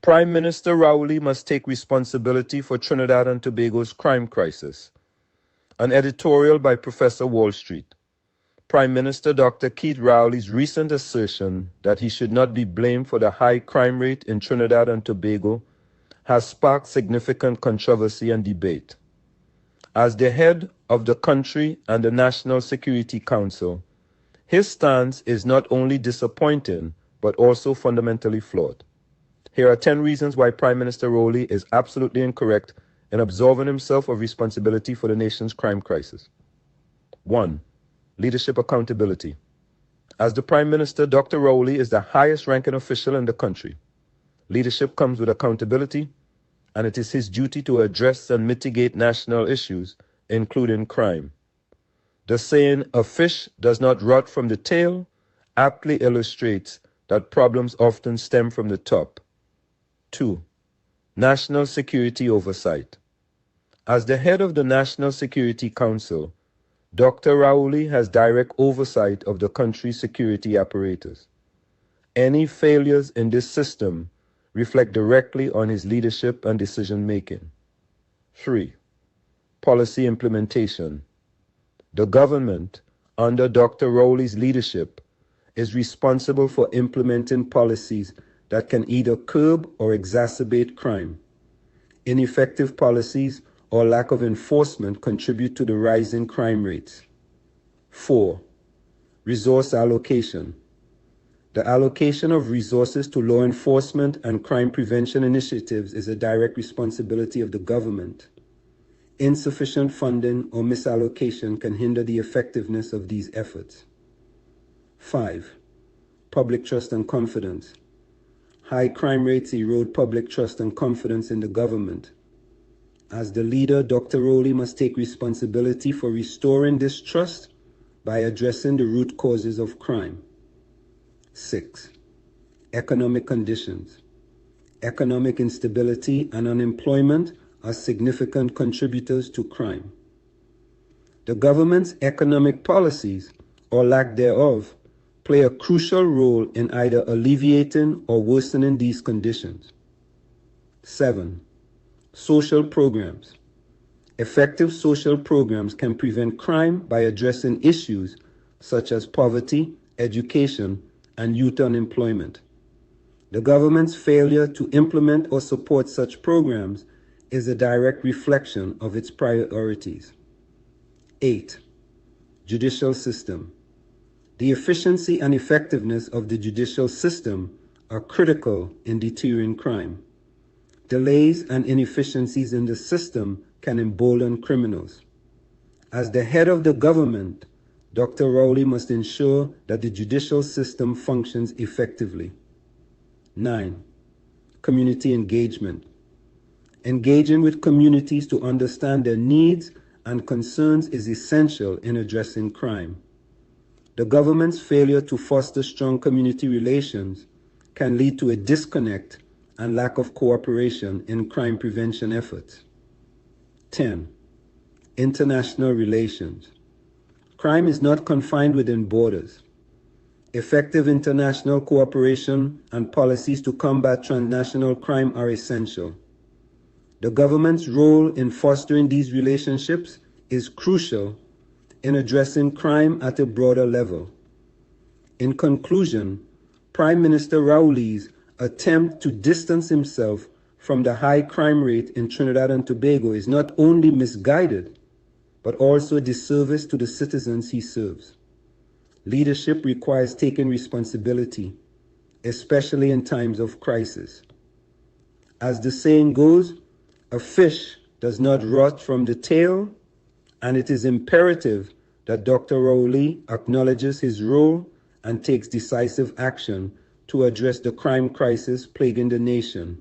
Prime Minister Rowley must take responsibility for Trinidad and Tobago's crime crisis. An editorial by Professor Wall Street. Prime Minister Dr. Keith Rowley's recent assertion that he should not be blamed for the high crime rate in Trinidad and Tobago has sparked significant controversy and debate. As the head of the country and the National Security Council, his stance is not only disappointing but also fundamentally flawed. Here are 10 reasons why Prime Minister Rowley is absolutely incorrect in absolving himself of responsibility for the nation's crime crisis. 1. Leadership accountability. As the Prime Minister, Dr. Rowley is the highest ranking official in the country. Leadership comes with accountability, and it is his duty to address and mitigate national issues, including crime. The saying, "a fish does not rot from the tail," aptly illustrates that problems often stem from the top. 2. National security oversight. As the head of the National Security Council, Dr. Rowley has direct oversight of the country's security apparatus. Any failures in this system reflect directly on his leadership and decision-making. 3. Policy implementation. The government, under Dr. Rowley's leadership, is responsible for implementing policies that can either curb or exacerbate crime. Ineffective policies or lack of enforcement contribute to the rising crime rates. 4. Resource allocation. The allocation of resources to law enforcement and crime prevention initiatives is a direct responsibility of the government. Insufficient funding or misallocation can hinder the effectiveness of these efforts. 5. Public trust and confidence. High crime rates erode public trust and confidence in the government. As the leader, Dr. Rowley must take responsibility for restoring this trust by addressing the root causes of crime. 6. Economic conditions. Economic instability and unemployment are significant contributors to crime. The government's economic policies, or lack thereof, play a crucial role in either alleviating or worsening these conditions. 7. Social programs. Effective social programs can prevent crime by addressing issues such as poverty, education, and youth unemployment. The government's failure to implement or support such programs is a direct reflection of its priorities. 8. Judicial system. The efficiency and effectiveness of the judicial system are critical in deterring crime. Delays and inefficiencies in the system can embolden criminals. As the head of the government, Dr. Rowley must ensure that the judicial system functions effectively. 9. Community engagement. Engaging with communities to understand their needs and concerns is essential in addressing crime. The government's failure to foster strong community relations can lead to a disconnect and lack of cooperation in crime prevention efforts. 10. International relations. Crime is not confined within borders. Effective international cooperation and policies to combat transnational crime are essential. The government's role in fostering these relationships is crucial in addressing crime at a broader level. In conclusion, Prime Minister Rowley's attempt to distance himself from the high crime rate in Trinidad and Tobago is not only misguided, but also a disservice to the citizens he serves. Leadership requires taking responsibility, especially in times of crisis. As the saying goes, a fish does not rot from the tail, and it is imperative that Dr. Rowley acknowledges his role and takes decisive action to address the crime crisis plaguing the nation.